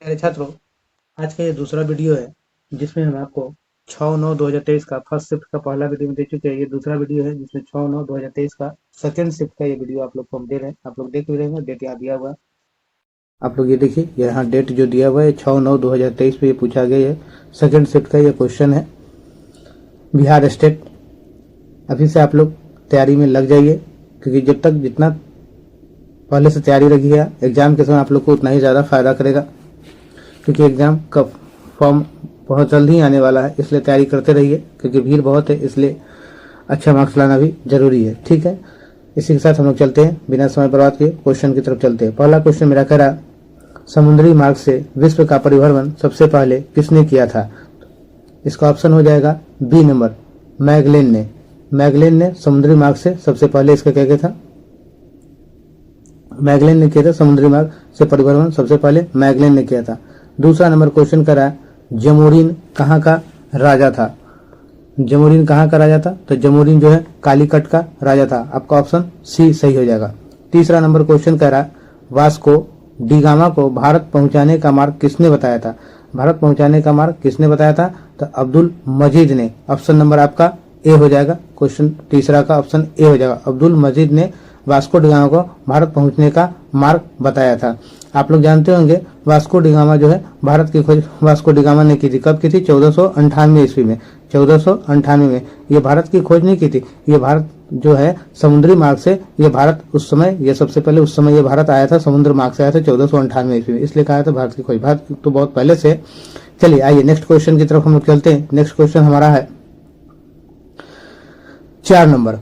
प्यारे छात्रों, आज का ये दूसरा वीडियो है जिसमें हम आपको 6/9/2023 का फर्स्ट शिफ्ट का पहला वीडियो में दे चुके हैं। ये दूसरा वीडियो है जिसमें 6/9/2023 का सेकंड शिफ्ट का ये वीडियो आप लोग को हम दे रहे हैं। आप लोग देख भी रहे हैं, डेट यहाँ दिया हुआ है। आप लोग ये देखिए, यहाँ डेट जो दिया हुआ है 6/9/2023 पे ये पूछा गया है। सेकंड शिफ्ट का ये क्वेश्चन है, बिहार स्टेट। अभी से आप लोग तैयारी में लग जाइए, क्योंकि जब तक जितना पहले से तैयारी रखिएगा एग्जाम के समय आप लोग को उतना ही ज़्यादा फायदा करेगा, क्योंकि एग्जाम का फॉर्म बहुत जल्द ही आने वाला है। इसलिए तैयारी करते रहिए, क्योंकि भीड़ बहुत है, इसलिए अच्छा मार्क्स लाना भी जरूरी है। ठीक है, इसी के साथ हम लोग चलते हैं, बिना समय बर्बाद किए क्वेश्चन की तरफ चलते हैं। पहला क्वेश्चन मेरा कह रहा, समुद्री मार्ग से विश्व का परिभ्रमण सबसे पहले किसने किया था? इसका ऑप्शन हो जाएगा बी नंबर, मैगलेन ने। मैगलेन ने समुद्री मार्ग से सबसे पहले इसका क्या था, मैगलेन ने किया था। समुद्री मार्ग से परिभ्रमण सबसे पहले मैगलेन ने किया था। दूसरा नंबर क्वेश्चन करा, जमोरिन कहाँ का राजा था? जमोरिन कहाँ का राजा था? तो जमोरिन जो है कालीकट का राजा था। आपका ऑप्शन सी सही हो जाएगा। तीसरा नंबर क्वेश्चन कह रहा, वास्को डिगामा को भारत पहुंचाने का मार्ग किसने बताया था? भारत पहुंचाने का मार्ग किसने बताया था? तो अब्दुल मजीद ने। ऑप्शन नंबर आपका ए हो जाएगा। क्वेश्चन तीसरा का ऑप्शन ए हो जाएगा। अब्दुल मजीद ने वास्को डिगामा को भारत पहुंचने का मार्ग बताया था। आप लोग जानते होंगे वास्को डिगामा जो है भारत की खोज वास्को डिगामा ने की थी। कब की थी? 1498 ईस्वी में। 1498 में। ये भारत की खोज नहीं की थी, ये भारत जो है समुद्री मार्ग से, ये भारत उस समय, ये सबसे पहले उस समय ये भारत आया था, समुद्र मार्ग से आया था 1498 ईस्वी में, इसलिए कहा था भारत की खोज। भारत तो बहुत पहले से। चलिए आइए नेक्स्ट क्वेश्चन की तरफ हम लोग चलते हैं। नेक्स्ट क्वेश्चन हमारा है 4 नंबर।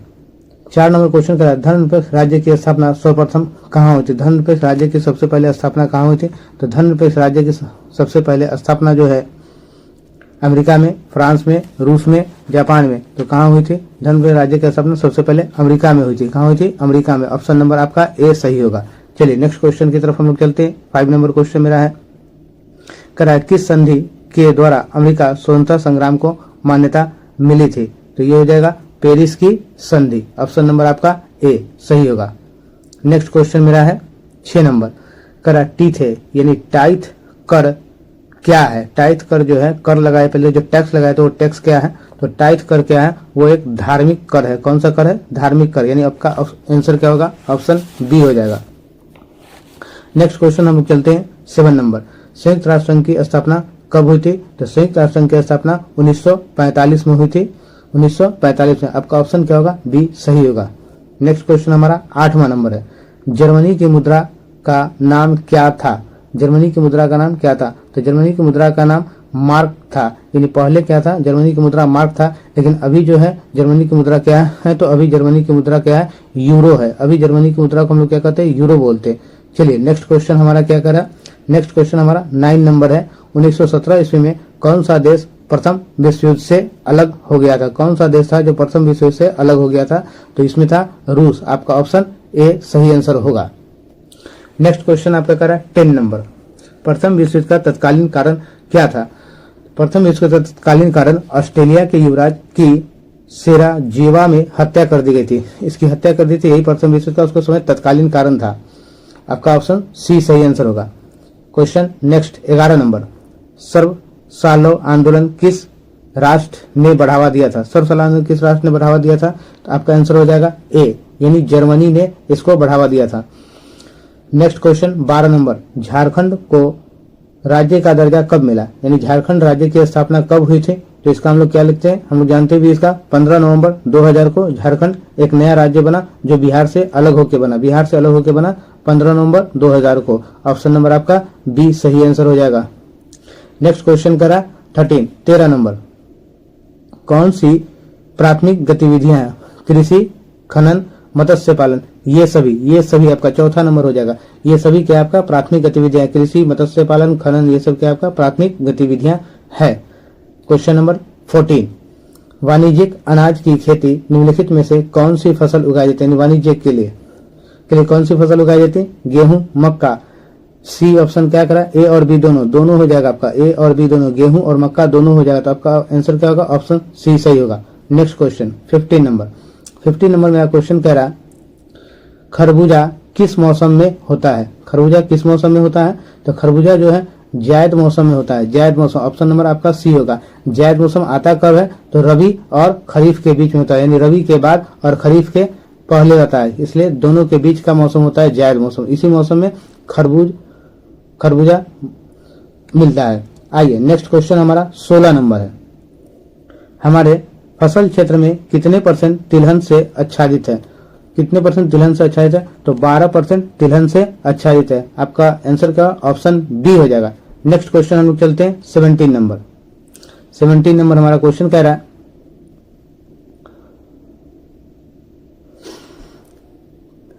4 नंबर क्वेश्चन का, धर्मनिरपेक्ष राज्य की स्थापना सर्वप्रथम कहाँ हुई थी? धर्मनिरपेक्ष राज्य की सबसे पहले स्थापना कहाँ हुई थी? तो धर्मनिरपेक्ष राज्य की सबसे पहले स्थापना जो है अमेरिका में, फ्रांस में, रूस में, जापान में। तो कहाँ हुई थी? धर्मनिरपेक्ष राज्य की स्थापना सबसे पहले अमेरिका में हुई थी। कहाँ हुई थी? अमेरिका में। ऑप्शन नंबर आपका ए सही होगा। चलिए नेक्स्ट क्वेश्चन की तरफ हम लोग चलते हैं। 5 नंबर क्वेश्चन मेरा है, करा किस संधि के द्वारा अमेरिका स्वतंत्रता संग्राम को मान्यता मिली थी? तो ये हो जाएगा पेरिस की संधि। ऑप्शन नंबर आपका ए सही होगा। नेक्स्ट क्वेश्चन मेरा है 6 नंबर, करा टीथ है यानी टाइथ कर क्या है? टाइथ कर जो है, कर लगाए पहले जो टैक्स लगाए तो वो टैक्स क्या है? तो टाइथ कर क्या है? वो एक धार्मिक कर है। कौन सा कर है? धार्मिक कर। यानी आपका आंसर क्या होगा? ऑप्शन बी हो जाएगा। नेक्स्ट क्वेश्चन हम लोग चलते हैं 7 नंबर, संयुक्त राष्ट्र संघ की स्थापना कब हुई थी? तो संयुक्त राष्ट्र संघ की स्थापना 1945 में हुई थी। 1945 में। आपका ऑप्शन क्या होगा? बी सही होगा। नेक्स्ट क्वेश्चन हमारा 8वां नंबर है, जर्मनी की मुद्रा का नाम क्या था? जर्मनी की मुद्रा का नाम क्या था? तो जर्मनी की मुद्रा का नाम मार्क था। यानी पहले क्या था? जर्मनी की मुद्रा मार्क था, लेकिन अभी जो है जर्मनी की मुद्रा क्या है? तो अभी जर्मनी की मुद्रा क्या है? यूरो है। अभी जर्मनी की मुद्रा को हम लोग क्या कहते हैं? यूरो बोलते हैं। चलिए नेक्स्ट क्वेश्चन हमारा क्या करा? नेक्स्ट क्वेश्चन हमारा 9 नंबर है, 1917 ईस्वी में कौन सा देश प्रथम विश्व युद्ध से अलग हो गया था? कौन सा देश था जो प्रथम विश्व युद्ध से अलग हो गया था? तो इसमें था रूस। आपका ऑप्शन ए सही आंसर होगा। नेक्स्ट क्वेश्चन आपका करा 10 नंबर, प्रथम विश्व युद्ध का तत्कालीन कारण क्या था? प्रथम विश्व का तत्कालीन कारण ऑस्ट्रेलिया के युवराज की सेराजेवा में हत्या कर दी गई थी। इसकी हत्या कर दी थी, यही प्रथम विश्व युद्ध का उसको समय तत्कालीन कारण था। आपका ऑप्शन सी सही आंसर होगा। क्वेश्चन नेक्स्ट 11 नंबर, सर्व सालो आंदोलन किस राष्ट्र ने बढ़ावा दिया था? सर्व सालो आंदोलन किस राष्ट्र ने बढ़ावा दिया था? तो आपका आंसर हो जाएगा ए, यानी जर्मनी ने इसको बढ़ावा दिया था। नेक्स्ट क्वेश्चन 12 नंबर, झारखंड को राज्य का दर्जा कब मिला? यानी झारखंड राज्य की स्थापना कब हुई थी? तो इसका हम लोग क्या लिखते हैं? हम लोग जानते भी इसका 15 नवंबर 2000 को झारखंड एक नया राज्य बना, जो बिहार से अलग होकर बना। बिहार से अलग होकर बना 15 नवंबर 2000 को। ऑप्शन नंबर आपका बी सही आंसर हो जाएगा। नेक्स्ट क्वेश्चन करा 13 नंबर, कौन सी प्राथमिक गतिविधियां हैं? कृषि, खनन, मत्स्य पालन, ये सभी आपका चौथा नंबर हो जाएगा। ये सभी क्या आपका प्राथमिक गतिविधियां? कृषि, मत्स्य पालन, खनन, ये सब क्या आपका प्राथमिक गतिविधियां है। क्वेश्चन नंबर 14, वाणिज्यिक अनाज की खेती निम्नलिखित में से कौन सी फसल उगाई जाती है? वाणिज्य के लिए कौन सी फसल उगाई जाती है? गेहूं, मक्का। सी ऑप्शन क्या करा? ए और बी दोनों हो जाएगा आपका। ए और बी दोनों, गेहूं और मक्का दोनों हो जाएगा। तो आपका आंसर क्या होगा? ऑप्शन सी सही होगा। Next question 15 number. 15 नंबर मेरा क्वेश्चन कह रहा, खरबूजा किस मौसम में होता है? खरबूजा किस मौसम में होता है? तो खरबूजा जो है जायद मौसम में होता है। जायद मौसम, ऑप्शन नंबर आपका सी होगा। जायद मौसम आता कब है? तो रबी और खरीफ के बीच में होता है, यानी रबी के बाद और खरीफ के पहले रहता है, इसलिए दोनों के बीच का मौसम होता है जायद मौसम। इसी मौसम में खरबूजा मिलता है। आइए नेक्स्ट क्वेश्चन हमारा 16 नंबर है। हमारे फसल क्षेत्र में कितने परसेंट तिलहन से आच्छादित है? कितने परसेंट तिलहन से आच्छादित है? तो 12% तिलहन से आच्छादित है। आपका आंसर का ऑप्शन बी हो जाएगा। नेक्स्ट क्वेश्चन हम लोग चलते हैं 17 नंबर। 17 नंबर हमारा क्वेश्चन कह रहा है,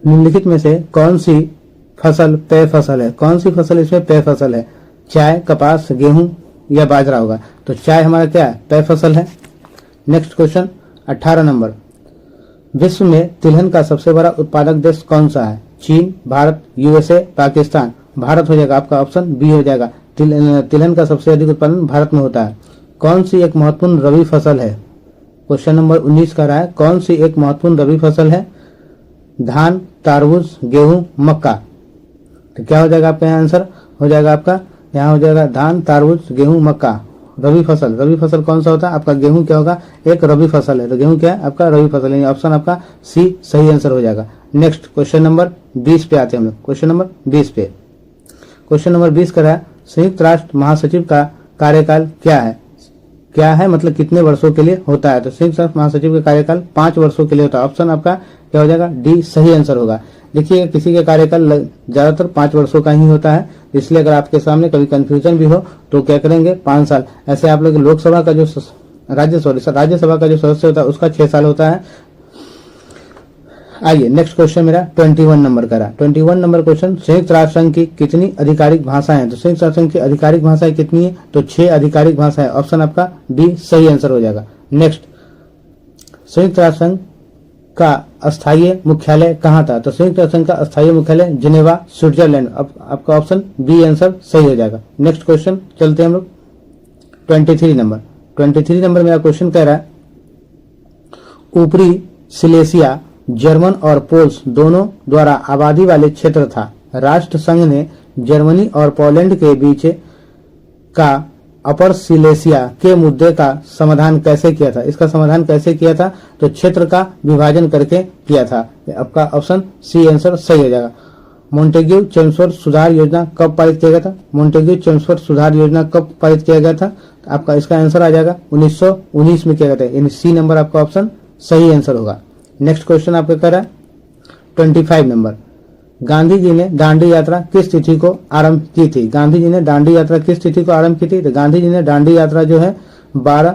निम्नलिखित में से कौन सी फसल पेय फसल है? कौन सी फसल इसमें पेय फसल है? चाय, कपास, गेहूं या बाजरा होगा? तो चाय हमारा क्या है? पेय फसल है। नेक्स्ट क्वेश्चन 18 नंबर, विश्व में तिलहन का सबसे बड़ा उत्पादक देश कौन सा है? चीन, भारत, यूएसए, पाकिस्तान? भारत हो जाएगा, आपका ऑप्शन बी हो जाएगा। तिलहन का सबसे अधिक उत्पादन भारत में होता है। कौन सी एक महत्वपूर्ण रबी फसल है? क्वेश्चन नंबर 19 का रहा है, कौन सी एक महत्वपूर्ण रबी फसल है? धान, तारबूज, गेहूं, मक्का? तो क्या हो जाएगा आपका यहाँ आंसर? हो जाएगा आपका यहाँ हो जाएगा धान, तारबूज, गेहूं, मक्का। रबी फसल, रबी फसल कौन सा होता है? आपका गेहूं क्या होगा? एक रबी फसल है, तो गेहूं क्या है? आपका रबी फसल है। ऑप्शन आपका सी सही आंसर हो जाएगा। नेक्स्ट क्वेश्चन नंबर 20 पे आते हैं हम लोग। क्वेश्चन नंबर 20 पे, क्वेश्चन नंबर 20 का है, संयुक्त राष्ट्र महासचिव का कार्यकाल क्या है? क्या है मतलब कितने वर्षों के लिए होता है? तो संयुक्त राष्ट्र महासचिव का कार्यकाल 5 वर्षों के लिए होता है। ऑप्शन आपका क्या हो जाएगा? डी सही आंसर होगा। देखिए किसी का कार्यकाल ज्यादातर 5 वर्षों का ही होता है, इसलिए अगर आपके सामने कभी कंफ्यूजन भी हो तो क्या करेंगे? 5 साल। ऐसे आप लोग लोकसभा का जो राज्यसभा का जो सदस्य होता है उसका 6 साल होता है। आइए नेक्स्ट क्वेश्चन मेरा 21 नंबर का रहा। 21 नंबर क्वेश्चन, संयुक्त राष्ट्र संघ की कितनी आधिकारिक भाषाएं हैं? तो संयुक्त राष्ट्र संघ की आधिकारिक भाषाएं कितनी है? तो 6 आधिकारिक भाषाएं। ऑप्शन आपका डी सही आंसर हो जाएगा। नेक्स्ट, संयुक्त राष्ट्र संघ का अस्थायी मुख्यालय कहाँ था? तो संयुक्त राष्ट्र संघ का अस्थायी मुख्यालय जिनेवा, स्विट्जरलैंड। अब आपका ऑप्शन बी आंसर सही हो जाएगा। नेक्स्ट क्वेश्चन चलते हैं हम लोग 23 नंबर। 23 नंबर मेरा क्वेश्चन कह रहा है, ऊपरी सिलेसिया जर्मन और पोल्स दोनों द्वारा आबादी वाले क्षेत्र था। राष्ट्र संघ ने जर्मनी और पोलैंड के बीच का अपर सिलेसिया के मुद्दे का समाधान कैसे किया था? इसका समाधान कैसे किया था? तो क्षेत्र का विभाजन करके किया था। आपका ऑप्शन सी आंसर सही हो जाएगा। मोंटेग्यू चेम्सफोर्ड सुधार योजना कब पारित किया गया था? मोंटेग्यू चेम्सफोर्ड सुधार योजना कब पारित किया गया था? आपका इसका आंसर आ जाएगा 1919 में किया गया था, यानी सी नंबर आपका ऑप्शन सही आंसर होगा। नेक्स्ट क्वेश्चन आपका कर रहा है 25 नंबर, गांधी जी ने दांडी यात्रा किस तिथि को आरंभ की थी? गांधी जी ने दांडी यात्रा किस तिथि को आरंभ की थी? तो गांधी जी ने दांडी यात्रा जो है 12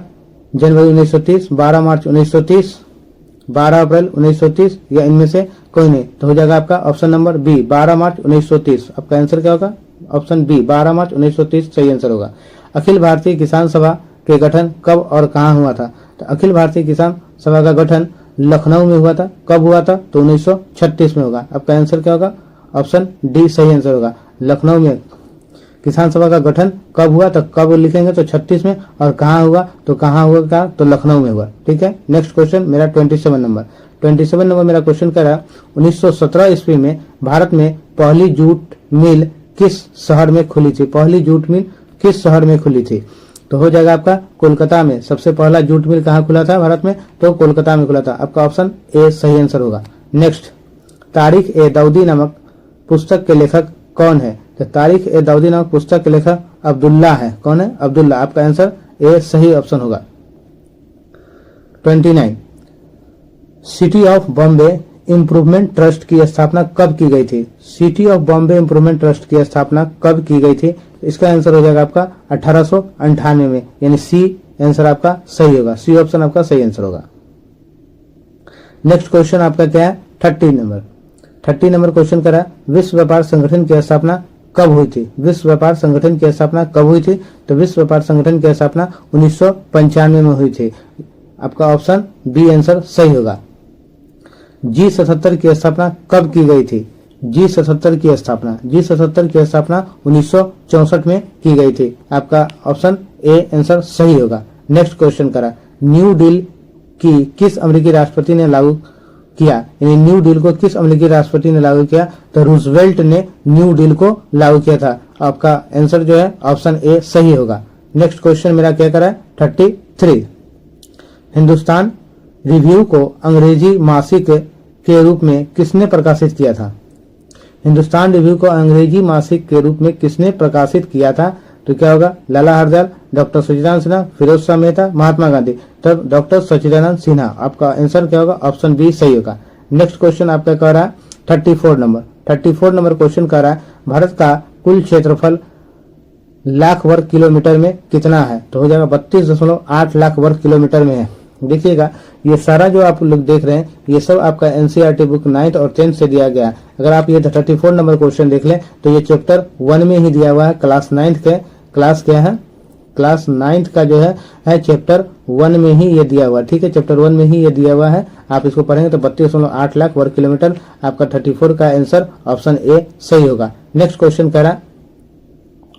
जनवरी 1930, 12 मार्च 1930, 12 अप्रैल 1930 या इनमें से कोई नहीं। तो हो जाएगा आपका ऑप्शन नंबर बी 12 मार्च 1930। आपका आंसर क्या होगा? ऑप्शन बी 12 मार्च 1930 सही आंसर होगा। अखिल भारतीय किसान सभा के गठन कब और कहाँ हुआ था? तो अखिल भारतीय किसान सभा का गठन लखनऊ में हुआ था। कब हुआ था? तो 1936 में होगा। आपका आंसर क्या होगा? ऑप्शन डी सही आंसर होगा। लखनऊ में किसान सभा का गठन कब हुआ? तो कब लिखेंगे तो 36 में, और कहाँ हुआ? तो कहाँ हुआ? तो लखनऊ में हुआ। ठीक है। नेक्स्ट क्वेश्चन मेरा 27 नंबर। 27 नंबर मेरा क्वेश्चन कह रहा है 1917 ईस्वी में भारत में पहली जूट मिल किस शहर में खुली थी? पहली जूट मिल किस शहर में खुली थी? तो हो जाएगा आपका कोलकाता में। सबसे पहला जूट मिल कहाँ खुला था भारत में? तो कोलकाता में खुला था। आपका ऑप्शन ए सही आंसर होगा। नेक्स्ट, तारीख ए दाऊदी नामक पुस्तक के लेखक कौन है? तो तारीख ए दाऊदी नामक पुस्तक के लेखक अब्दुल्ला है। कौन है? अब्दुल्ला। आपका आंसर ए सही ऑप्शन होगा। 29, city of Bombay improvement trust की स्थापना कब की गई थी? City of Bombay improvement trust की स्थापना कब की गई थी? इसका आंसर हो जाएगा आपका 1898 में, यानी सी आंसर आपका सही होगा। सी ऑप्शन आपका सही आंसर होगा। नेक्स्ट क्वेश्चन आपका क्या है? 30 नंबर। 30 नंबर क्वेश्चन करा, विश्व व्यापार संगठन की स्थापना कब हुई थी? विश्व व्यापार संगठन की स्थापना कब हुई थी? तो विश्व व्यापार संगठन की स्थापना 1995 में हुई थी। आपका ऑप्शन बी आंसर सही होगा। G77 की स्थापना कब की गई थी? G77 की स्थापना 1964 में की गई थी। आपका ऑप्शन ए आंसर सही होगा। नेक्स्ट क्वेश्चन करा, न्यू डील की किस अमेरिकी राष्ट्रपति ने लागू किया, यानी न्यू डील को किस अमेरिकी राष्ट्रपति ने लागू किया? तो रूजवेल्ट ने न्यू डील को लागू किया था। आपका आंसर जो है ऑप्शन ए सही होगा। नेक्स्ट क्वेश्चन मेरा क्या करा है? 33। हिंदुस्तान रिव्यू को अंग्रेजी मासिक के रूप में किसने प्रकाशित किया था? हिंदुस्तान रिव्यू को अंग्रेजी मासिक के रूप में किसने प्रकाशित किया था? तो क्या होगा? लाला हरदयाल, डॉक्टर सच्चिदानंद सिन्हा, फिरोज शाह मेहता, महात्मा गांधी। तो डॉक्टर सच्चिदानंद सिन्हा। आपका आंसर क्या होगा? ऑप्शन बी सही होगा। नेक्स्ट क्वेश्चन आपका कह रहा है 34 नंबर क्वेश्चन कह रहा है भारत का कुल क्षेत्रफल लाख वर्ग किलोमीटर में कितना है? तो हो जाएगा 32.8 लाख वर्ग किलोमीटर में है। देखिएगा ये सारा जो आप लोग देख रहे हैं ये सब आपका एनसीईआरटी बुक 9th और 10th से दिया गया है। अगर आप ये 34 नंबर क्वेश्चन देख लें तो ये चैप्टर 1 में ही दिया हुआ है। क्लास 9th के क्लास क्या है? क्लास 9th का जो है चैप्टर 1 में ही ये दिया हुआ है। ठीक है, चैप्टर 1 में ही ये दिया हुआ है। आप इसको पढ़ेंगे तो 32.8 लाख वर्ग किलोमीटर। आपका 34 का आंसर ऑप्शन ए सही होगा। नेक्स्ट क्वेश्चन कह रहा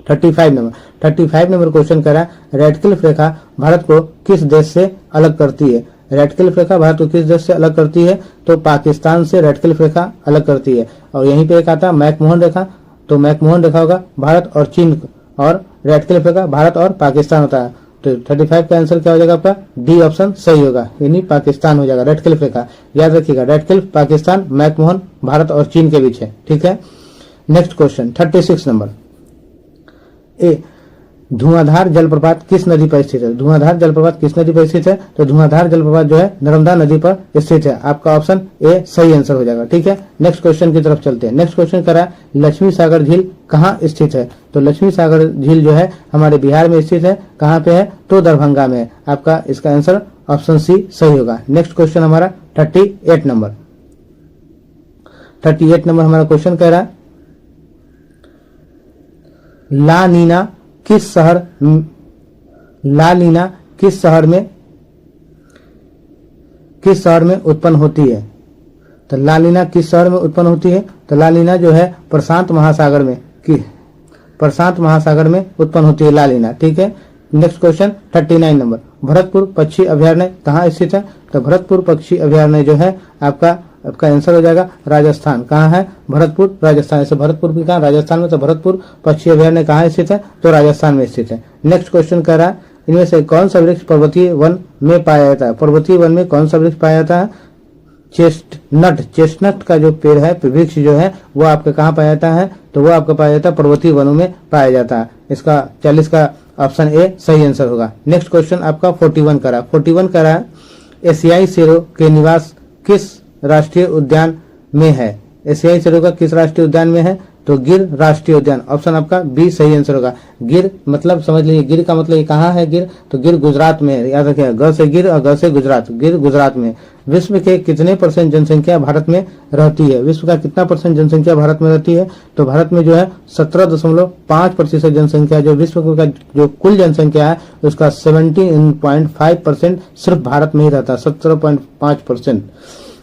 35 नंबर क्वेश्चन कह रहा है रेडक्लिफ रेखा भारत को किस देश से अलग करती है? रेडक्लिफ रेखा भारत को किस देश से अलग करती है? तो पाकिस्तान से रेडक्लिफ रेखा अलग करती है। और यहीं पे एक आता है मैकमोहन रेखा। तो मैकमोहन रेखा होगा भारत और चीन, और रेडक्लिफ रेखा भारत और पाकिस्तान होता है। तो 35 का आंसर क्या हो जाएगा? आपका डी ऑप्शन सही होगा, यानी पाकिस्तान हो जाएगा। रेडक्लिफ रेखा याद रखिएगा, रेडक्लिफ पाकिस्तान, मैकमोहन भारत और चीन के बीच है। ठीक है, नेक्स्ट क्वेश्चन 36 नंबर। ए धुआंधार जलप्रपात किस नदी पर स्थित है? धुआंधार जलप्रपात किस नदी पर स्थित है? तो धुआंधार जलप्रपात जो है नर्मदा नदी पर स्थित है। आपका ऑप्शन ए सही आंसर हो जाएगा। ठीक है, नेक्स्ट क्वेश्चन की तरफ चलते हैं। नेक्स्ट क्वेश्चन करा लक्ष्मी सागर झील कहाँ स्थित है? तो लक्ष्मी सागर झील जो है हमारे बिहार में स्थित है। कहाँ पे है? तो दरभंगा में है। आपका इसका आंसर ऑप्शन सी सही होगा। नेक्स्ट क्वेश्चन हमारा 38 नंबर हमारा क्वेश्चन कह रहा है ला नीना किस शहर में उत्पन्न होती है? तो ला नीना किस शहर में उत्पन्न होती है? तो ला नीना जो है प्रशांत महासागर में उत्पन्न होती है ला नीना। ठीक है, नेक्स्ट क्वेश्चन 39 नंबर भरतपुर पक्षी अभयारण्य कहाँ स्थित है? तो भरतपुर पक्षी अभयारण्य जो है आपका आंसर हो जाएगा राजस्थान। कहाँ है? भरतपुर राजस्थान। ऐसे भरतपुर भी कहाँ? राजस्थान में। तो भरतपुर पक्षी अभयारण्य कहाँ स्थित है? तो राजस्थान में स्थित है। नेक्स्ट क्वेश्चन कह रहा है इनमें से कौन सा वृक्ष पर्वतीय वन में पाया जाता है? पर्वतीय वन में कौन सा वृक्ष पाया जाता है? चेस्टनट का जो पेड़ है, वृक्ष जो है वो आपका कहाँ पाया जाता है? तो वो आपका पाया जाता है पर्वतीय वनों में पाया जाता है। इसका 40 का ऑप्शन ए सही आंसर होगा। नेक्स्ट क्वेश्चन आपका 41 करा है एशियाई शेरों के निवास किस राष्ट्रीय उद्यान में है? एशियाई शेरों का किस राष्ट्रीय उद्यान में है? तो गिर राष्ट्रीय उद्यान। ऑप्शन आपका बी सही आंसर होगा। गिर मतलब समझ लीजिए, गिर का मतलब ये कहाँ है? गिर तो गिर गुजरात में है। याद रखिएगा, ग से गिर और ग से गुजरात। गिर गुजरात में। विश्व के कितने % जनसंख्या भारत में रहती है? विश्व का कितना % जनसंख्या भारत में रहती है? तो भारत में जो है 17.5% जनसंख्या, जो विश्व का जो कुल जनसंख्या है उसका 17.5% सिर्फ भारत में ही रहता है। 17.5%।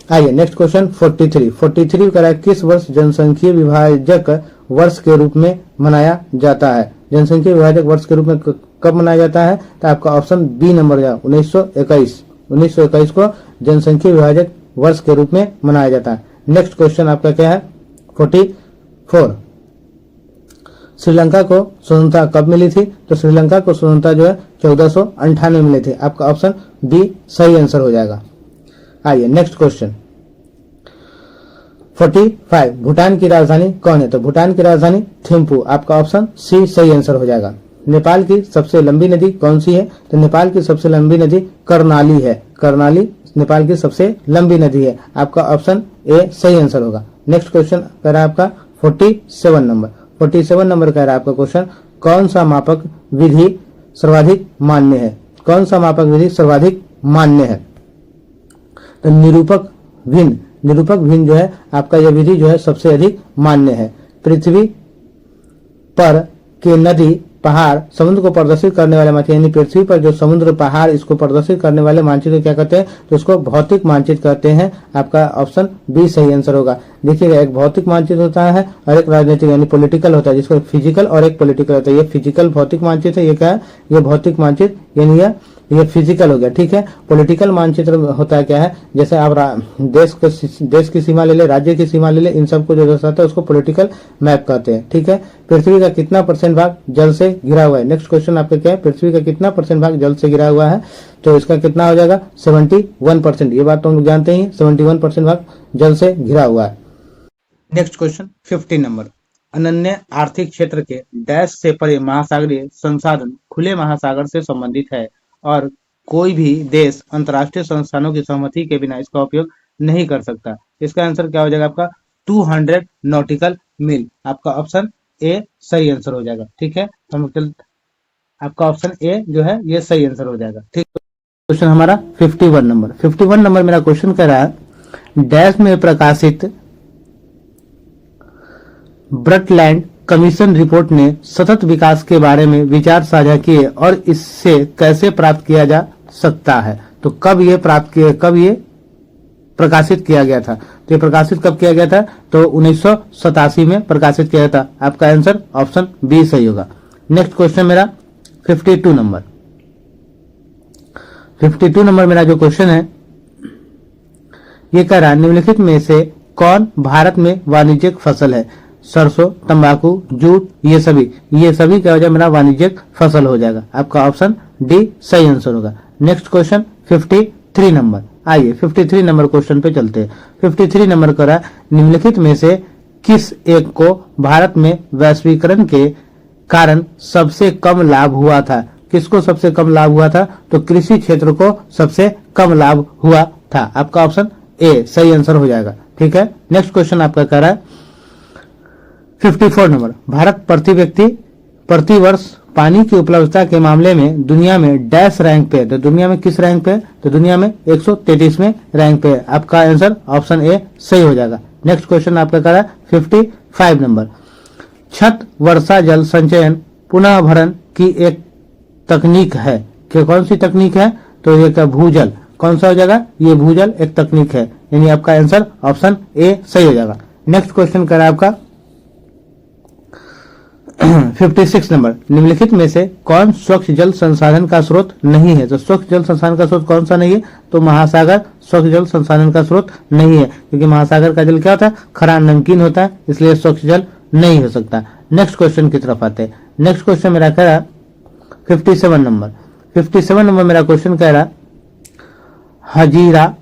आइए नेक्स्ट क्वेश्चन 43 करा किस वर्ष जनसंख्या विभाजक वर्ष के रूप में मनाया जाता है? जनसंख्या विभाजक वर्ष के रूप में कब मनाया जाता है? तो आपका ऑप्शन बी नंबर जाए 1921 को जनसंख्या विभाजक वर्ष के रूप में मनाया जाता है। नेक्स्ट क्वेश्चन आपका क्या है 44 श्रीलंका को स्वतंत्रता कब मिली थी? तो श्रीलंका को स्वतंत्रता जो है 1498 मिली थी। आपका ऑप्शन बी सही आंसर हो जाएगा। आइए नेक्स्ट क्वेश्चन 45 भूटान की राजधानी कौन है? तो भूटान की राजधानी थिम्पू। आपका ऑप्शन सी सही आंसर हो जाएगा। नेपाल की सबसे लंबी नदी कौन सी है? तो नेपाल की सबसे लंबी नदी कर्णाली है। कर्णाली नेपाल की सबसे लंबी नदी है। आपका ऑप्शन ए सही आंसर होगा। नेक्स्ट क्वेश्चन कह रहा है आपका 47 नंबर कह रहा है आपका क्वेश्चन कौन सा मापक विधि सर्वाधिक मान्य है? कौन सा मापक विधि सर्वाधिक मान्य है? तो निरूपक भिन्न जो है आपका यह विधि जो है सबसे अधिक मान्य है। पृथ्वी पर के नदी पहाड़ समुद्र को प्रदर्शित करने वाले मानचित्र, यानी पृथ्वी पर जो समुद्र पहाड़ इसको प्रदर्शित करने वाले मानचित्र क्या कहते हैं? तो इसको भौतिक मानचित्र कहते हैं। आपका ऑप्शन बी सही आंसर होगा। देखिएगा एक भौतिक मानचित्र होता है और एक राजनीतिक यानी पॉलिटिकल होता है, जिसको फिजिकल और एक पॉलिटिकल होता है। ये फिजिकल भौतिक मानचित्र है, ये क्या है? ये भौतिक मानचित्र यानी ये फिजिकल हो गया, ठीक है। पॉलिटिकल मानचित्र होता है क्या है, जैसे आप देश की सीमा ले ले, राज्य की सीमा ले ले, इन सबको जो दर्शाता है उसको पॉलिटिकल मैप कहते हैं, ठीक है। पृथ्वी का कितना % भाग जल से घिरा हुआ है? नेक्स्ट क्वेश्चन आपका क्या है, पृथ्वी का कितना % भाग जल से घिरा हुआ है? तो इसका कितना हो जाएगा, 71%। ये बात तो हम लोग जानते ही, 71% भाग जल से घिरा हुआ है। नेक्स्ट क्वेश्चन 50 नंबर, अनन्य आर्थिक क्षेत्र के डैश से परे महासागरीय संसाधन खुले महासागर से संबंधित है और कोई भी देश अंतर्राष्ट्रीय संस्थानों की सहमति के बिना इसका उपयोग नहीं कर सकता। इसका आंसर क्या हो जाएगा आपका, 200 नॉटिकल मील। आपका ऑप्शन ए सही आंसर हो जाएगा, ठीक है। आपका ऑप्शन ए जो है ये सही आंसर हो जाएगा, ठीक। क्वेश्चन हमारा 51 नंबर, 51 नंबर मेरा क्वेश्चन कह रहा है, डैश में प्रकाशित ब्रटलैंड कमीशन रिपोर्ट ने सतत विकास के बारे में विचार साझा किए और इससे कैसे प्राप्त किया जा सकता है? तो कब ये प्रकाशित किया गया था? तो ये प्रकाशित कब किया गया था? तो 1987 में प्रकाशित किया था। आपका आंसर ऑप्शन बी सही होगा। नेक्स्ट क्वेश्चन मेरा 52 नंबर, 52 नंबर मेरा जो क्वेश्चन है ये कह रहा है, निम्नलिखित में से कौन भारत में वाणिज्यिक फसल है? सरसों, तंबाकू, जूट, ये सभी क्या हो जाएगा, मेरा वाणिज्यिक फसल हो जाएगा। आपका ऑप्शन डी सही आंसर होगा। नेक्स्ट क्वेश्चन 53 नंबर, आइए 53 नंबर क्वेश्चन पे चलते हैं। 53 नंबर करा, निम्नलिखित में से किस एक को भारत में वैश्वीकरण के कारण सबसे कम लाभ हुआ था? किसको सबसे कम लाभ हुआ था? तो कृषि क्षेत्र को सबसे कम लाभ हुआ था। आपका ऑप्शन ए सही आंसर हो जाएगा, ठीक है। नेक्स्ट क्वेश्चन आपका कह रहा है 54 नंबर, भारत प्रति व्यक्ति प्रति वर्ष पानी की उपलब्धता के मामले में दुनिया में डैश रैंक पे है? तो दुनिया में किस रैंक पे है? तो दुनिया में 133वें रैंक पे है। आपका आंसर ऑप्शन ए सही हो जाएगा। नेक्स्ट क्वेश्चन आपका कह रहा है 55 नंबर, छत वर्षा जल संचयन पुनः भरण की एक तकनीक है, कि कौन सी तकनीक है? तो ये क्या, भूजल। कौन सा हो जाएगा, ये भूजल एक तकनीक है, यानी आपका आंसर ऑप्शन ए सही हो जाएगा। नेक्स्ट क्वेश्चन कर रहा है आपका 56 नंबर, निम्नलिखित में से कौन स्वच्छ जल संसाधन का स्रोत नहीं है? तो स्वच्छ जल संसाधन का स्रोत कौन सा नहीं है? तो महासागर स्वच्छ जल संसाधन का स्रोत नहीं है, क्योंकि महासागर का जल क्या होता है, खरा नमकीन होता है, इसलिए स्वच्छ जल नहीं हो सकता। नेक्स्ट क्वेश्चन की तरफ आते हैं। नेक्स्ट क्वेश्चन मेरा कह रहा 57 नंबर, 57 नंबर मेरा क्वेश्चन कह रहा, हजीरा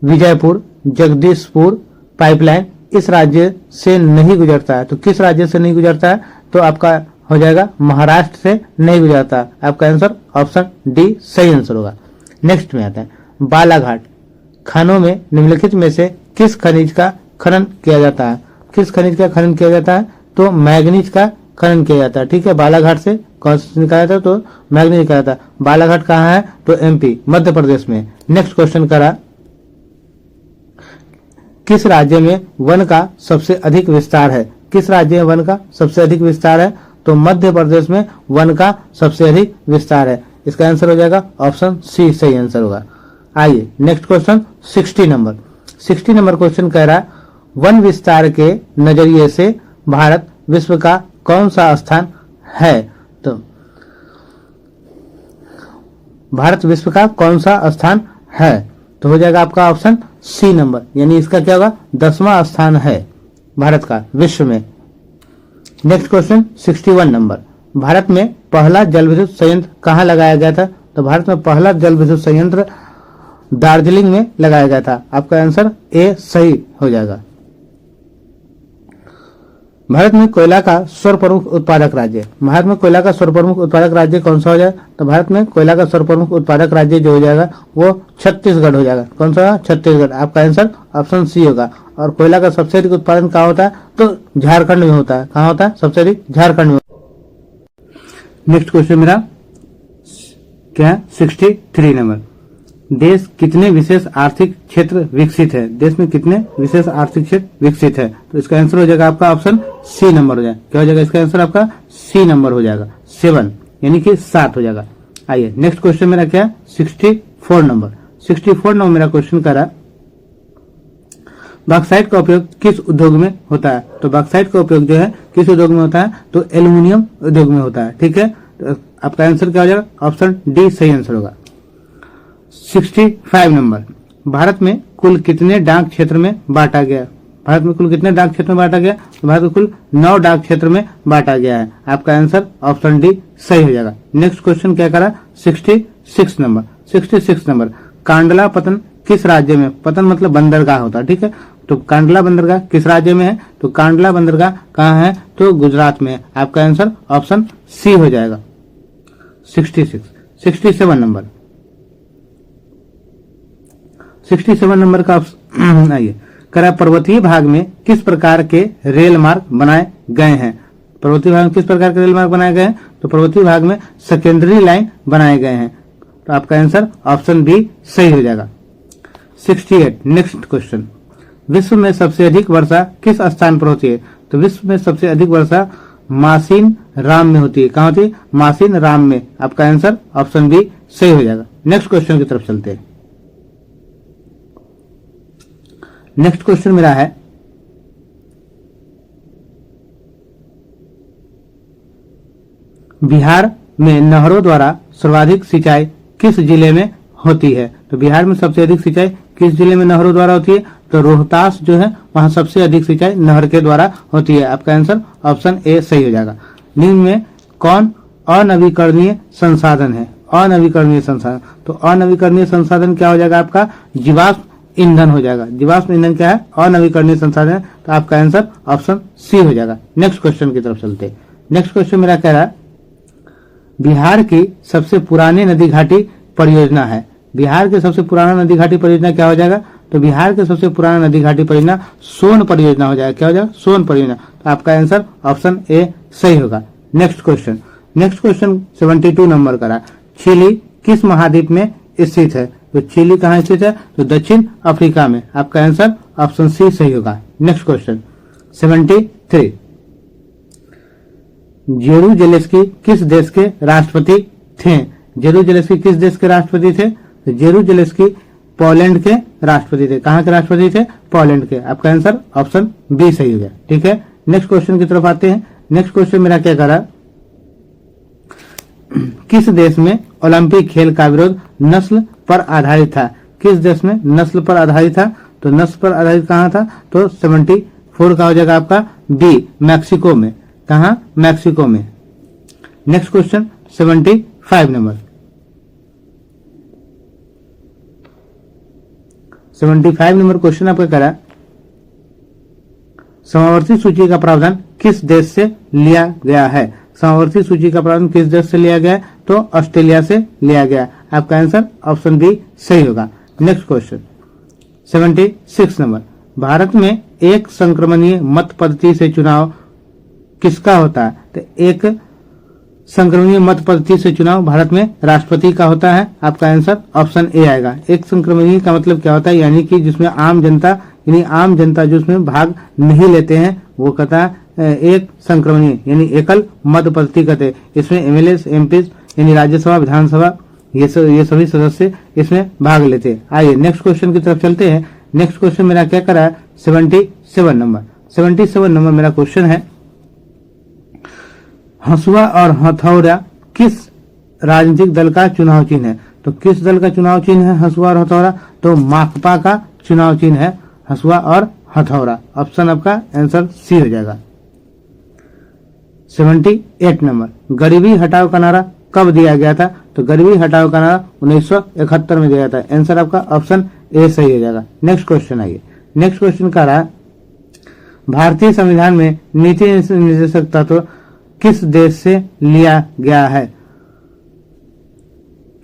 विजयपुर जगदीशपुर पाइपलाइन इस राज्य से नहीं गुजरता है। तो किस राज्य से नहीं गुजरता है? तो आपका हो जाएगा महाराष्ट्र से नहीं गुजरता। आपका आंसर ऑप्शन डी सही आंसर होगा। नेक्स्ट में आता है बालाघाट खानों में निम्नलिखित में से किस खनिज का खनन किया जाता है? किस खनिज का खनन किया जाता है? तो मैग्नीज का खनन किया जाता है, ठीक है। बालाघाट से कौन सा निकाला जाता है? तो मैग्नीज निकाला जाता है। बालाघाट कहाँ है? तो एमपी मध्य प्रदेश में। नेक्स्ट क्वेश्चन करा, किस राज्य में वन का सबसे अधिक विस्तार है? किस राज्य में वन का सबसे अधिक विस्तार है? तो मध्य प्रदेश में वन का सबसे अधिक विस्तार है। इसका आंसर हो जाएगा ऑप्शन सी सही आंसर होगा। आइए next question 60 number, 60 number question कह रहा है, वन विस्तार के नजरिए से भारत विश्व का कौन सा स्थान है? तो भारत विश्व का कौन सा स्थान है? तो हो जाएगा आपका ऑप्शन सी नंबर, यानी इसका क्या होगा, 10वां स्थान है भारत का विश्व में। नेक्स्ट क्वेश्चन 61 नंबर, भारत में पहला जल विद्युत संयंत्र कहाँ लगाया गया था? तो भारत में पहला जल विद्युत संयंत्र दार्जिलिंग में लगाया गया था। आपका आंसर ए सही हो जाएगा। भारत में कोयला का सर्वप्रमुख उत्पादक राज्य, भारत में कोयला का सर्वप्रमुख उत्पादक राज्य कौन सा हो जाएगा? तो भारत में कोयला का सर्वप्रमुख उत्पादक राज्य जो हो जाएगा वो छत्तीसगढ़ हो जाएगा। कौन सा? छत्तीसगढ़। आपका आंसर ऑप्शन सी होगा। और कोयला का सबसे अधिक उत्पादन कहाँ होता है? तो झारखंड में होता है। कहाँ होता है सबसे अधिक? झारखंड में। नेक्स्ट क्वेश्चन मेरा क्या है 63 नंबर, देश कितने विशेष आर्थिक क्षेत्र विकसित है? देश में कितने विशेष आर्थिक क्षेत्र विकसित है? तो इसका आंसर हो जाएगा आपका ऑप्शन सी नंबर हो जाएगा। क्या हो जाएगा इसका आंसर? आपका सी नंबर हो जाएगा, 7 यानी कि 7 हो जाएगा। आइए नेक्स्ट क्वेश्चन मेरा क्या है 64 नंबर, 64 नंबर मेरा क्वेश्चन कर रहा, बॉक्साइट का उपयोग किस उद्योग में होता है? तो बॉक्साइट का उपयोग जो है किस उद्योग में होता है? तो एल्यूमिनियम उद्योग में होता है, ठीक है। आपका आंसर क्या हो जाएगा? ऑप्शन डी सही आंसर होगा। 65 नंबर, भारत में कुल कितने डाक क्षेत्र में बांटा गया? भारत में कुल कितने डाक क्षेत्र में बांटा गया? तो भारत में कुल 9 डाक क्षेत्र में बांटा गया है। आपका आंसर ऑप्शन डी सही हो जाएगा। नेक्स्ट क्वेश्चन क्या करा? 66 नंबर। 66 नंबर, कांडला पतन किस राज्य में? पतन मतलब बंदरगाह होता है, ठीक है। तो कांडला बंदरगाह किस राज्य में है? तो कांडला बंदरगाह कहाँ है? तो गुजरात में है। आपका आंसर ऑप्शन सी हो जाएगा। 67 नंबर, 67 नंबर का आइए करा, पर्वतीय भाग में किस प्रकार के रेल मार्ग बनाए गए हैं? पर्वतीय भाग में किस प्रकार के रेल मार्ग बनाए गए हैं? तो पर्वतीय भाग में सेकेंडरी लाइन बनाए गए हैं। तो आपका आंसर ऑप्शन बी सही हो जाएगा। 68 नेक्स्ट क्वेश्चन, विश्व में सबसे अधिक वर्षा किस स्थान पर होती है? तो विश्व में सबसे अधिक वर्षा मासिन राम में होती है। कहाँ होती है? मासिन राम में। आपका आंसर ऑप्शन बी सही हो जाएगा। नेक्स्ट क्वेश्चन की तरफ चलते हैं। नेक्स्ट क्वेश्चन मेरा है, बिहार में नहरों द्वारा सर्वाधिक सिंचाई किस जिले में होती है? तो बिहार में सबसे अधिक सिंचाई किस जिले में नहरों द्वारा होती है? तो रोहतास जो है वहां सबसे अधिक सिंचाई नहर के द्वारा होती है। आपका आंसर ऑप्शन ए सही हो जाएगा। निम्न में कौन अनवीकरणीय संसाधन है? अनवीकरणीय संसाधन, तो अनवीकरणीय संसाधन क्या हो जाएगा? आपका जीवाश्म ईंधन हो जाएगा। जीवाश्म ईंधन क्या है? अनवीकरणीय संसाधन है। तो आपका आंसर ऑप्शन सी हो जाएगा। नेक्स्ट क्वेश्चन की तरफ चलते हैं। नेक्स्ट क्वेश्चन मेरा कह रहा है, बिहार की सबसे पुरानी नदी घाटी परियोजना है। बिहार की सबसे पुराना नदी घाटी परियोजना क्या हो जाएगा? तो बिहार की सबसे पुराना नदी घाटी परियोजना सोन परियोजना हो जाएगा। क्या हो जाएगा? सोन परियोजना। तो आपका आंसर ऑप्शन ए सही होगा। नेक्स्ट क्वेश्चन 72 नंबर का, चिली किस महाद्वीप में स्थित है? तो चिली कहाँ स्थित है? तो दक्षिण अफ्रीका में। आपका आंसर ऑप्शन सी सही होगा। नेक्स्ट क्वेश्चन 73, जेरूजेलेस्की किस देश के राष्ट्रपति थे? जेरूजेलेस्की किस देश के राष्ट्रपति थे? तो जेरूजेलेस्की पोलैंड के राष्ट्रपति थे। कहाँ के राष्ट्रपति थे? पोलैंड के। आपका आंसर ऑप्शन बी सही हो गया। ठीक है, नेक्स्ट क्वेश्चन की तरफ आते हैं। नेक्स्ट क्वेश्चन मेरा क्या करा, किस देश में ओलंपिक खेल का विरोध नस्ल पर आधारित था? किस देश में नस्ल पर आधारित था? तो नस्ल पर आधारित कहाँ था? तो 74 का हो जाएगा आपका बी, मैक्सिको में। कहाँ? मैक्सिको में। Next question 75 number, 75 number question आपका करा, समावर्ती सूची का प्रावधान किस देश से लिया गया है? समावर्ती सूची का प्रावधान किस देश से लिया गया है? तो ऑस्ट्रेलिया से लिया गया। आपका आंसर ऑप्शन बी सही होगा। नेक्स्ट क्वेश्चन 76 नंबर, भारत में एक संक्रमणीय मत पद्धति से चुनाव किसका होता है? तो एक संक्रमणीय मत पद्धति से चुनाव भारत में राष्ट्रपति का होता है। आपका आंसर ऑप्शन ए आएगा। एक संक्रमणीय का मतलब क्या होता है? यानी कि जिसमें आम जनता, यानी आम जनता जो उसमें भाग नहीं लेते हैं, वो कहता है एक संक्रमणीय यानी एकल मत पद्धति कहते हैं। इसमें एमएलए, एमपी यानी राज्यसभा, विधानसभा ये सभी सदस्य इसमें भाग लेते हैं। आइए नेक्स्ट क्वेश्चन की तरफ चलते हैं। नेक्स्ट क्वेश्चन मेरा क्या करा है? 77 नंबर। 77 नंबर मेरा क्वेश्चन है, हंसुआ और हथौड़ा किस राजनीतिक दल का चुनाव चिन्ह है? तो किस दल का चुनाव चिन्ह है हंसुआ और हथौड़ा? तो माकपा का चुनाव चिन्ह है हंसुआ और हथौड़ा। ऑप्शन आपका आंसर सी हो जाएगा। 78 नंबर, गरीबी हटाओ का नारा कब दिया गया था? तो गरीबी हटाओ का नारा 1971 में दिया था। आंसर आपका ऑप्शन ए सही हो जाएगा। नेक्स्ट क्वेश्चन आइए। नेक्स्ट क्वेश्चन का रहा, भारतीय संविधान में नीति निर्देशक तत्व किस देश से लिया गया है?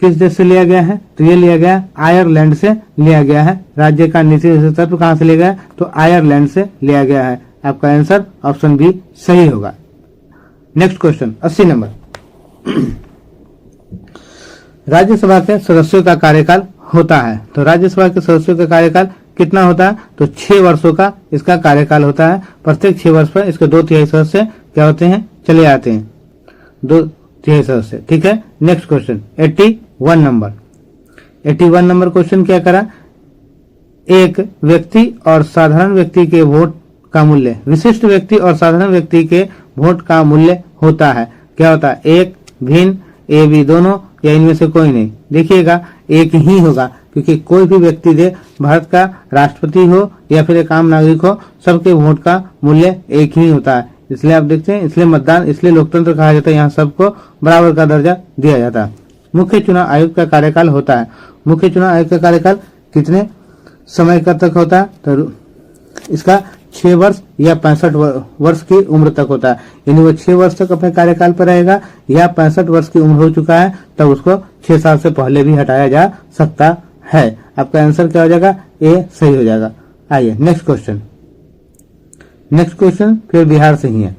किस देश से लिया गया है? तो ये लिया गया आयरलैंड से लिया गया है। राज्य का नीति निर्देशक तत्व कहां से लिया गया? तो आयरलैंड से लिया गया है। आपका आंसर ऑप्शन बी सही होगा। नेक्स्ट क्वेश्चन 80 नंबर, राज्यसभा के सदस्यों का कार्यकाल होता है। तो राज्यसभा के सदस्यों का कार्यकाल कितना होता है? तो 6 वर्षों का इसका कार्यकाल होता है। प्रत्येक 6 वर्ष पर इसके 2/3 सदस्य क्या होते हैं? चले आते हैं, 2/3 सदस्य। ठीक है, next question 81 number. 81 number question क्या करा, एक व्यक्ति और साधारण व्यक्ति के वोट का मूल्य, विशिष्ट व्यक्ति और साधारण व्यक्ति के वोट का मूल्य होता है। क्या होता है? एक भिन्न, ए बी दोनों या इनमें से कोई नहीं? देखिएगा एक ही होगा, क्योंकि कोई भी व्यक्ति दे, भारत का राष्ट्रपति हो या फिर एक आम नागरिक हो, सबके वोट का मूल्य एक ही होता है। इसलिए आप देखते हैं, इसलिए मतदान, इसलिए लोकतंत्र कहा जाता है। यहाँ सबको बराबर का दर्जा दिया जाता है। मुख्य चुनाव आयुक्त का कार्यकाल होता है। मुख्य चुनाव आयुक्त का कार्यकाल कितने समय का तक होता है? तो इसका 6 वर्ष या 65 वर्ष की उम्र तक होता है। यानी वो 6 वर्ष तक अपने कार्यकाल पर रहेगा, या 65 वर्ष की उम्र हो चुका है तब उसको 6 साल से पहले भी हटाया जा सकता है। आपका आंसर क्या हो जाएगा? ए सही हो जाएगा। आइए नेक्स्ट क्वेश्चन। नेक्स्ट क्वेश्चन फिर बिहार से ही है।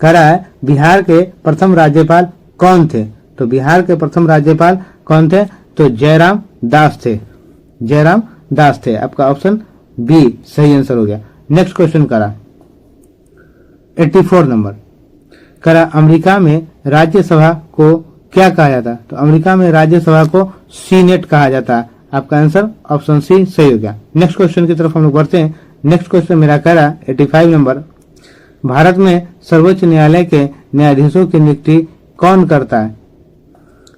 कह रहा है बिहार के प्रथम राज्यपाल कौन थे? तो बिहार के प्रथम राज्यपाल कौन थे? तो जयराम दास थे। जयराम दास थे। आपका ऑप्शन बी सही आंसर हो गया। नेक्स्ट क्वेश्चन करा 84 नंबर। करा अमेरिका में राज्यसभा को क्या कहा जाता है? तो अमेरिका में राज्यसभा को सीनेट कहा जाता है। आपका आंसर ऑप्शन सी सही हो गया। नेक्स्ट क्वेश्चन की तरफ हम लोग बढ़ते हैं। नेक्स्ट क्वेश्चन मेरा कह रहा 85 नंबर। भारत में सर्वोच्च न्यायालय के न्यायाधीशों की नियुक्ति कौन करता है?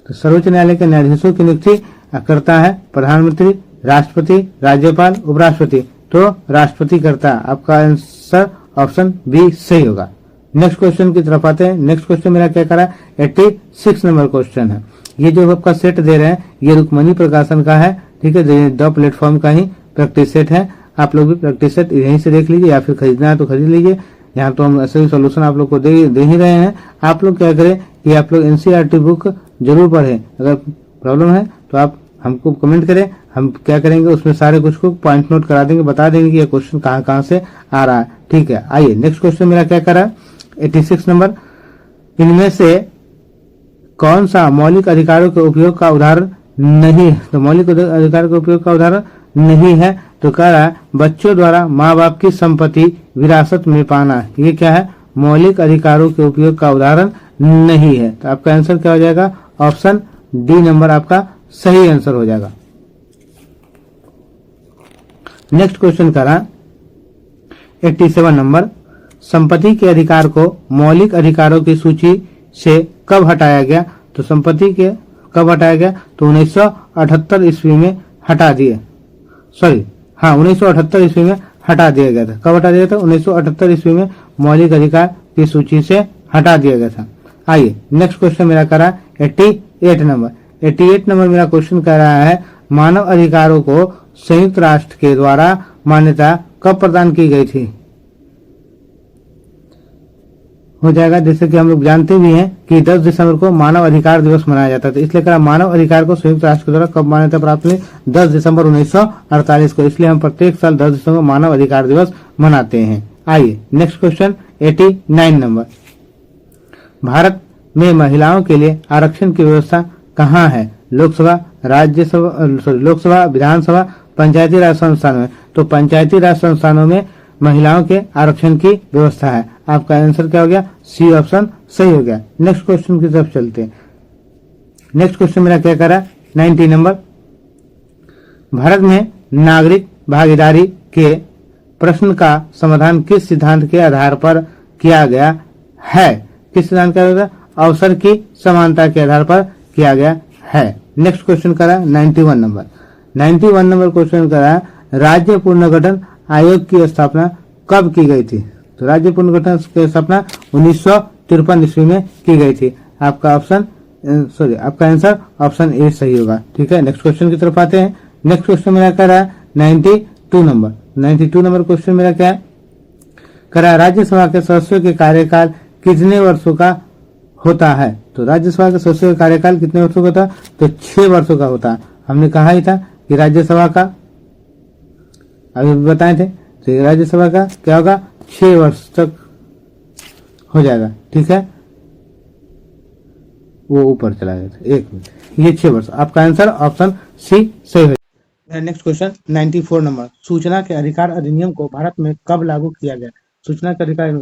तो सर्वोच्च न्यायालय के न्यायाधीशों की नियुक्ति करता है प्रधानमंत्री, राष्ट्रपति, राज्यपाल, उपराष्ट्रपति। तो राष्ट्रपति करता है। आपका आंसर ऑप्शन बी सही होगा। नेक्स्ट क्वेश्चन की तरफ आते हैं। नेक्स्ट क्वेश्चन मेरा क्या करा 86 नंबर क्वेश्चन है। ये जो आपका सेट दे रहे हैं ये रुक्मणी प्रकाशन का है। ठीक है, द प्लेटफॉर्म का ही प्रैक्टिस सेट है। आप लोग भी प्रैक्टिस सेट यहीं से देख लीजिए, या फिर खरीदना है तो खरीद लीजिए। यहाँ तो हम ऐसे ही सोल्यूशन आप लोग को दे ही रहे हैं। आप लोग क्या करें कि आप लोग एनसीईआरटी बुक जरूर पढ़ें। अगर प्रॉब्लम है तो आप हमको कमेंट करें, हम क्या करेंगे उसमें सारे कुछ को पॉइंट नोट करा देंगे, बता देंगे कि ये क्वेश्चन कहाँ कहाँ से आ रहा है। ठीक है, आइए नेक्स्ट क्वेश्चन मेरा क्या करा 86 नंबर। इनमें से कौन सा मौलिक अधिकारों के उपयोग का उदाहरण नहीं है? तो मौलिक अधिकार के उपयोग का उदाहरण नहीं है। तो कह रहा है बच्चों द्वारा माँ बाप की संपत्ति विरासत में पाना। ये क्या है? मौलिक अधिकारों के उपयोग का उदाहरण नहीं है। तो आपका आंसर क्या हो जाएगा? ऑप्शन डी नंबर आपका सही आंसर हो जाएगा। नेक्स्ट क्वेश्चन करा 87 नंबर। संपत्ति के अधिकार को मौलिक अधिकारों की सूची से कब हटाया गया? तो संपत्ति के कब हटाया गया? तो 1978 ईस्वी में हटा दिए। 1978 ईस्वी में हटा दिया गया था। कब हटा दिया था? 1978 ईस्वी में मौलिक अधिकार की सूची से हटा दिया गया था। आइए नेक्स्ट क्वेश्चन मेरा करा 88 नंबर। 88 नंबर मेरा क्वेश्चन कह रहा है मानव अधिकारों को संयुक्त राष्ट्र के द्वारा मान्यता कब प्रदान की गई थी? हो जाएगा, जैसे कि हम लोग जानते भी हैं कि 10 दिसंबर को मानव अधिकार दिवस मनाया जाता था। इसलिए कहा मानव अधिकार को संयुक्त राष्ट्र के द्वारा कब मान्यता प्राप्त हुई? 10 दिसंबर 1948 को। इसलिए हम प्रत्येक साल 10 दिसंबर मानव अधिकार दिवस मनाते हैं। आइए नेक्स्ट क्वेश्चन 89 नंबर। भारत में महिलाओं के लिए आरक्षण की व्यवस्था कहाँ है? लोकसभा, राज्यसभा, लोकसभा, विधानसभा, पंचायती राज संस्थानों में। तो पंचायती राज संस्थानों में महिलाओं के आरक्षण की व्यवस्था है। आपका आंसर क्या हो गया? सी ऑप्शन सही हो गया। नेक्स्ट क्वेश्चन की तरफ चलते हैं। नेक्स्ट क्वेश्चन मेरा क्या करा 90 नंबर। भारत में नागरिक भागीदारी के प्रश्न का समाधान किस सिद्धांत के आधार पर किया गया है? किस सिद्धांत के आधार पर? अवसर की समानता के आधार पर किया गया है। नेक्स्ट क्वेश्चन करा 91 नंबर। 91 नंबर क्वेश्चन करा राज्य पुनर्गठन आयोग की स्थापना कब की गई थी? तो राज्य पुनर्गठन की स्थापना 1953 ईस्वी में की गई थी। आपका आपका आंसर ऑप्शन ए सही होगा। ठीक है, नेक्स्ट क्वेश्चन की तरफ आते हैं। नेक्स्ट क्वेश्चन मेरा कह रहा है 92 नंबर। 92 नंबर क्वेश्चन मेरा क्या है? कह रहा है राज्यसभा के सदस्यों के कार्यकाल कितने वर्षों का होता है? तो राज्यसभा के सदस्यों का कार्यकाल कितने वर्षों का होता है? तो 6 वर्षों का होता है। हमने कहा ही था कि राज्यसभा का अभी बताए थे, तो राज्यसभा का क्या होगा? 6 वर्ष तक हो जाएगा। ठीक है, वो ऊपर चला गया था, 1 मिनट, ये 6 वर्ष। आपका आंसर ऑप्शन सी सही है। Next question 94 number. सूचना के अधिकार अधिनियम को भारत में कब लागू किया गया? सूचना के अधिकार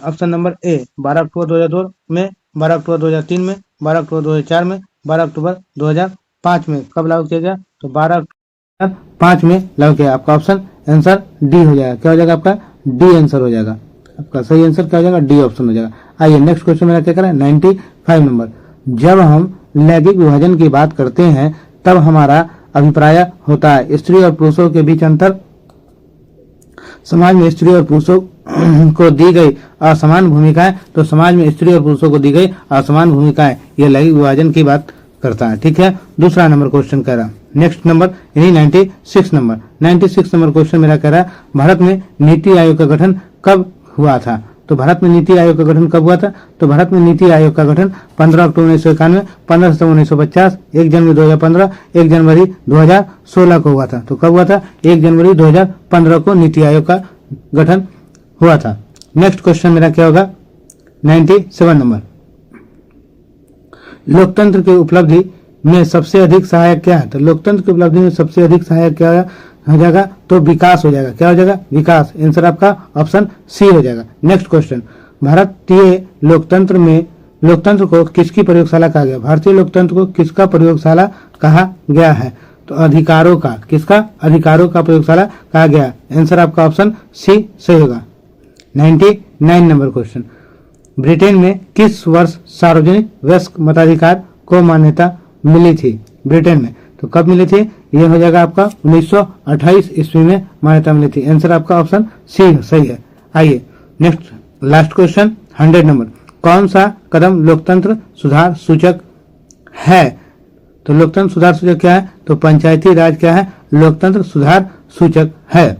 ऑप्शन नंबर ए 12 अक्टूबर 2002 में, 12 अक्टूबर 2003 में, 12 अक्टूबर 2004 में, 12 अक्टूबर 2005 में। कब लागू किया गया? तो 12 अक्टूबर 5 में लागू किया। आपका ऑप्शन आंसर डी हो जाएगा। क्या हो जाएगा? आपका डी आंसर हो जाएगा। आपका सही आंसर क्या हो जाएगा? डी ऑप्शन हो जाएगा। आइए नेक्स्ट क्वेश्चन मेरा क्या करें 95 नंबर। जब हम लैंगिक विभाजन की बात करते हैं तब हमारा अभिप्राय होता है स्त्री और पुरुषों के बीच अंतर, समाज में स्त्री और पुरुषों को दी गई असमान भूमिकाएं, तो समाज में स्त्री और पुरुषों को दी गई असमान भूमिकाएं, यह लैंगिक विभाजन की बात करता है। ठीक है, दूसरा नंबर क्वेश्चन कह रहा नेक्स्ट नंबर यानी 96 नंबर। 96 नंबर क्वेश्चन मेरा कह रहा है भारत में नीति आयोग का गठन कब हुआ था। तो भारत में नीति आयोग का गठन कब हुआ था। तो भारत में नीति आयोग का गठन 15 अक्टूबर 1991, 15 सितंबर 1950, 1 जनवरी 2015, 1 जनवरी 2016 को हुआ था। तो कब हुआ था 1 जनवरी 2015 को नीति आयोग का गठन हुआ था। नेक्स्ट क्वेश्चन मेरा क्या होगा 97 नंबर। लोकतंत्र की उपलब्धि में सबसे अधिक सहायक क्या है। तो लोकतंत्र की उपलब्धि में सबसे अधिक सहायक क्या हो जाएगा। तो विकास हो जाएगा। क्या हो जाएगा विकास। आंसर आपका ऑप्शन सी हो जाएगा। नेक्स्ट क्वेश्चन भारतीय लोकतंत्र को किसकी प्रयोगशाला कहा गया। भारतीय लोकतंत्र को किसका प्रयोगशाला कहा गया है। तो अधिकारों का, किसका अधिकारों का प्रयोगशाला कहा गया। आंसर आपका ऑप्शन सी सही होगा। 99 नंबर क्वेश्चन ब्रिटेन में किस वर्ष सार्वजनिक वयस्क मताधिकार को मान्यता मिली थी। ब्रिटेन में तो कब मिली थी। यह हो जाएगा आपका 1928 ईस्वी में मान्यता मिली थी। आंसर आपका ऑप्शन सी सही है। आइए नेक्स्ट लास्ट क्वेश्चन 100 नंबर। कौन सा कदम लोकतंत्र सुधार सूचक है। तो लोकतंत्र सुधार सूचक क्या है। तो पंचायती राज क्या है लोकतंत्र सुधार सूचक है।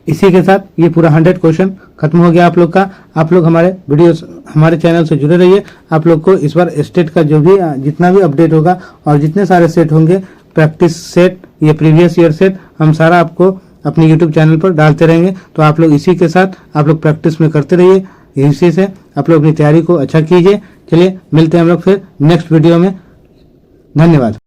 इसी के साथ ये पूरा 100 क्वेश्चन खत्म हो गया आप लोग का। आप लोग हमारे वीडियो हमारे चैनल से जुड़े रहिए। आप लोग को इस बार स्टेट का जो भी जितना भी अपडेट होगा और जितने सारे सेट होंगे प्रैक्टिस सेट, ये प्रीवियस ईयर सेट, हम सारा आपको अपने यूट्यूब चैनल पर डालते रहेंगे। तो आप लोग इसी के साथ आप लोग प्रैक्टिस में करते रहिए। इसी से आप लोग अपनी तैयारी को अच्छा कीजिए। चलिए मिलते हैं हम लोग फिर नेक्स्ट वीडियो में। धन्यवाद।